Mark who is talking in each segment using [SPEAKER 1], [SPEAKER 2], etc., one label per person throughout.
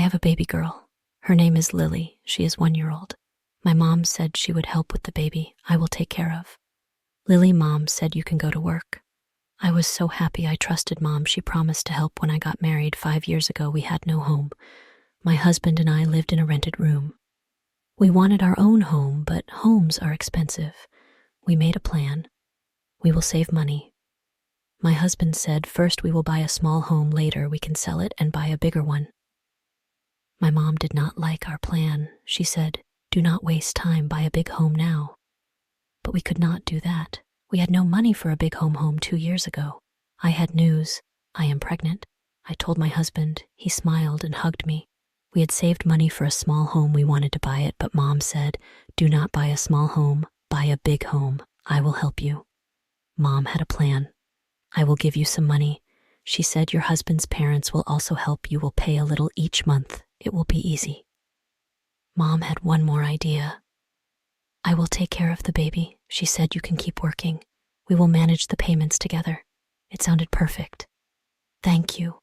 [SPEAKER 1] have a baby girl. Her name is Lily. She is 1 year old. My mom said she would help with the baby. I will take care of. Lily, mom said you can go to work. I was so happy. I trusted mom. She promised to help. When I got married 5 years ago, we had no home. My husband and I lived in a rented room. We wanted our own home, but homes are expensive. We made a plan. We will save money. My husband said, first we will buy a small home, later we can sell it and buy a bigger one. My mom did not like our plan. She said, do not waste time, buy a big home now. But we could not do that. We had no money for a big home 2 years ago. I had news. I am pregnant. I told my husband. He smiled and hugged me. We had saved money for a small home. We wanted to buy it, but mom said, do not buy a small home, buy a big home. I will help you. Mom had a plan. I will give you some money. She said your husband's parents will also help. You will pay a little each month. It will be easy. Mom had one more idea. I will take care of the baby. She said you can keep working. We will manage the payments together. It sounded perfect. Thank you.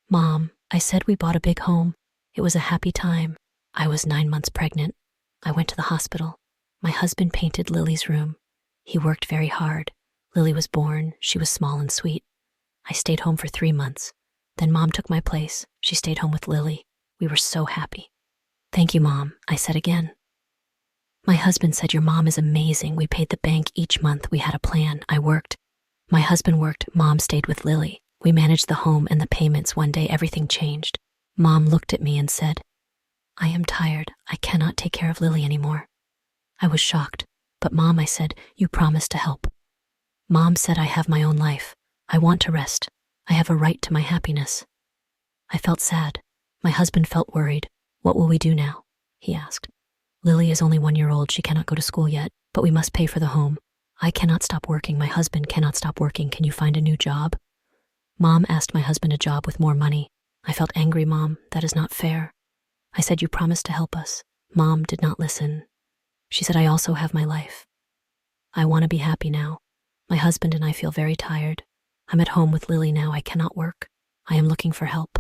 [SPEAKER 1] Mom, I said we bought a big home. It was a happy time. I was 9 months pregnant. I went to the hospital. My husband painted Lily's room. He worked very hard. Lily was born. She was small and sweet. I stayed home for 3 months. Then mom took my place. She stayed home with Lily. We were so happy. Thank you, mom, I said again. My husband said your mom is amazing. We paid the bank each month. We had a plan. I worked. My husband worked. Mom stayed with Lily. We managed the home and the payments. One day everything changed. Mom looked at me and said, I am tired. I cannot take care of Lily anymore. I was shocked. But mom, I said, you promised to help. Mom said I have my own life. I want to rest. I have a right to my happiness. I felt sad. My husband felt worried. What will we do now? He asked. Lily is only 1 year old. She cannot go to school yet, but we must pay for the home. I cannot stop working. My husband cannot stop working. Can you find a new job? Mom asked my husband a job with more money. I felt angry. Mom, that is not fair. I said you promised to help us. Mom did not listen. She said I also have my life. I want to be happy now. My husband and I feel very tired. I'm at home with Lily now. I cannot work. I am looking for help.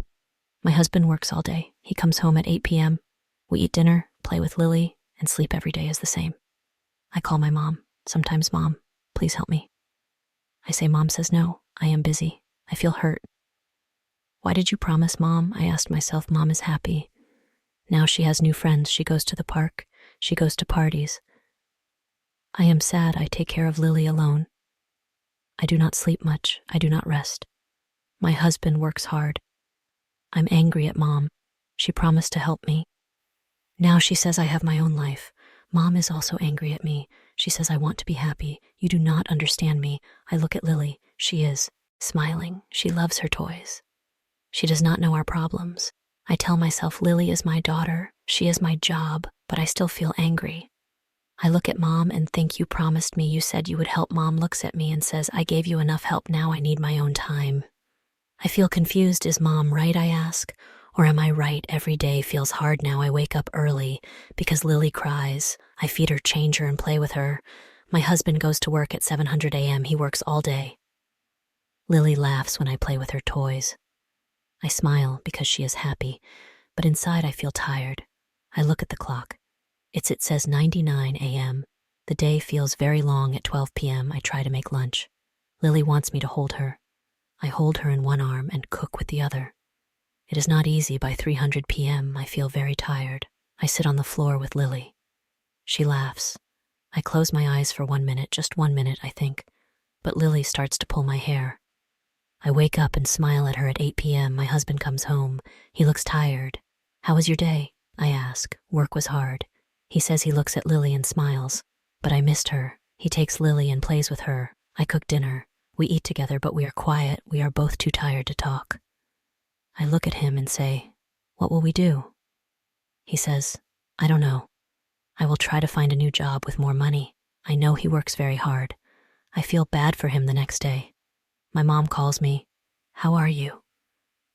[SPEAKER 1] My husband works all day. He comes home at 8 p.m. We eat dinner, play with Lily, and sleep every day is the same. I call my mom. Sometimes, Mom, please help me. I say, Mom says no. I am busy. I feel hurt. Why did you promise, Mom? I asked myself. Mom is happy. Now she has new friends. She goes to the park. She goes to parties. I am sad. I take care of Lily alone. I do not sleep much. I do not rest. My husband works hard. I'm angry at Mom. She promised to help me. Now she says I have my own life. Mom is also angry at me. She says I want to be happy. You do not understand me. I look at Lily. She is smiling. She loves her toys. She does not know our problems. I tell myself Lily is my daughter. She is my job, but I still feel angry. I look at Mom and think you promised me. You said you would help. Mom looks at me and says, I gave you enough help. Now I need my own time. I feel confused. Is Mom right, I ask? Or am I right? Every day feels hard now. I wake up early because Lily cries. I feed her, change her, and play with her. My husband goes to work at 700 a.m. He works all day. Lily laughs when I play with her toys. I smile because she is happy, but inside I feel tired. I look at the clock. It says 99 a.m. The day feels very long. At 12 p.m. I try to make lunch. Lily wants me to hold her. I hold her in one arm and cook with the other. It is not easy. By 300 p.m. I feel very tired. I sit on the floor with Lily. She laughs. I close my eyes for 1 minute, just 1 minute, I think. But Lily starts to pull my hair. I wake up and smile at her. At 8 p.m. My husband comes home. He looks tired. How was your day? I ask. Work was hard. He says he looks at Lily and smiles. But I missed her. He takes Lily and plays with her. I cook dinner. We eat together, but we are quiet. We are both too tired to talk. I look at him and say, what will we do? He says, I don't know. I will try to find a new job with more money. I know he works very hard. I feel bad for him the next day. My mom calls me. How are you?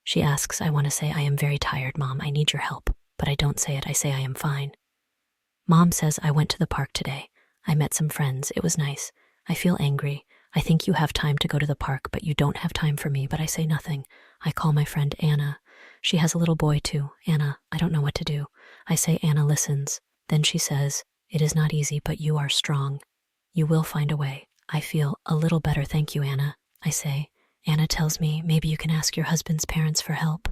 [SPEAKER 1] She asks. I want to say I am very tired, Mom. I need your help. But I don't say it. I say I am fine. Mom says I went to the park today. I met some friends. It was nice. I feel angry. I think you have time to go to the park, but you don't have time for me. But I say nothing. I call my friend Anna. She has a little boy too. Anna, I don't know what to do. I say. Anna listens. Then she says, it is not easy, but you are strong. You will find a way. I feel a little better, thank you, Anna. I say. Anna tells me, maybe you can ask your husband's parents for help.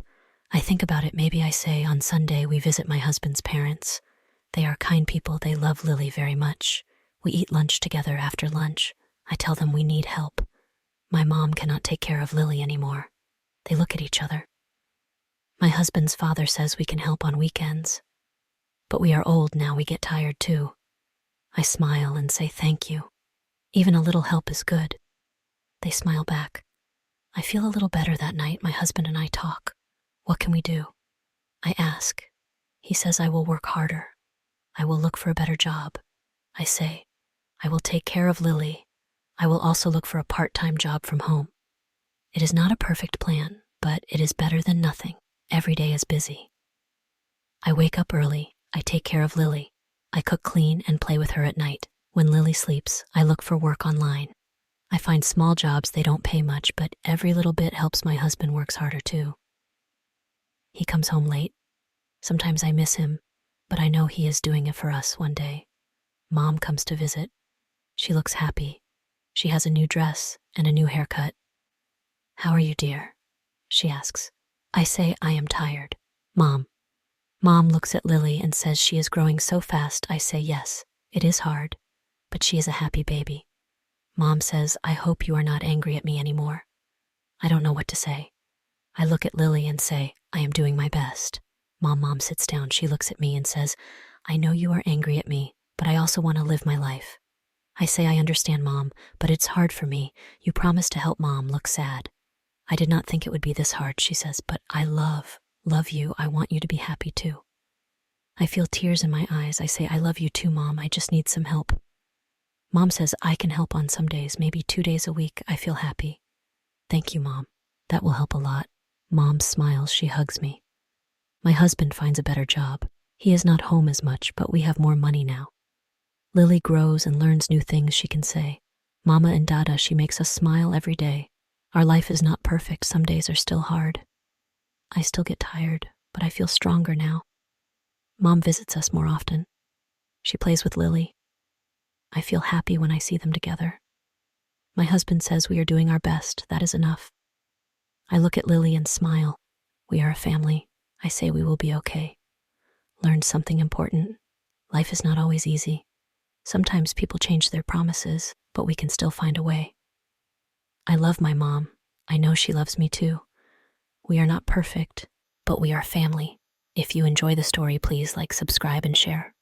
[SPEAKER 1] I think about it. Maybe I say, on Sunday we visit my husband's parents. They are kind people. They love Lily very much. We eat lunch together after lunch. I tell them we need help. My mom cannot take care of Lily anymore. They look at each other. My husband's father says we can help on weekends. But we are old now, we get tired too. I smile and say thank you. Even a little help is good. They smile back. I feel a little better that night. My husband and I talk. What can we do? I ask. He says I will work harder. I will look for a better job. I say, I will take care of Lily. I will also look for a part-time job from home. It is not a perfect plan, but it is better than nothing. Every day is busy. I wake up early. I take care of Lily. I cook, clean, and play with her at night. When Lily sleeps, I look for work online. I find small jobs. They don't pay much, but every little bit helps. My husband works harder too. He comes home late. Sometimes I miss him, but I know he is doing it for us one day. Mom comes to visit. She looks happy. She has a new dress and a new haircut. How are you, dear? She asks. I say I am tired. Mom looks at Lily and says she is growing so fast. I say yes, it is hard, but she is a happy baby. Mom says, I hope you are not angry at me anymore. I don't know what to say. I look at Lily and say, I am doing my best. Mom sits down. She looks at me and says, I know you are angry at me, but I also want to live my life. I say, I understand, Mom, but it's hard for me. You promised to help. Mom looks sad. I did not think it would be this hard, she says, but I love you. I want you to be happy too. I feel tears in my eyes. I say, I love you too, Mom. I just need some help. Mom says, I can help on some days, maybe 2 days a week. I feel happy. Thank you, Mom. That will help a lot. Mom smiles. She hugs me. My husband finds a better job. He is not home as much, but we have more money now. Lily grows and learns new things she can say. Mama and Dada, she makes us smile every day. Our life is not perfect. Some days are still hard. I still get tired, but I feel stronger now. Mom visits us more often. She plays with Lily. I feel happy when I see them together. My husband says we are doing our best. That is enough. I look at Lily and smile. We are a family. I say we will be okay. Learned something important. Life is not always easy. Sometimes people change their promises, but we can still find a way. I love my mom. I know she loves me too. We are not perfect, but we are family. If you enjoy the story, please like, subscribe, and share.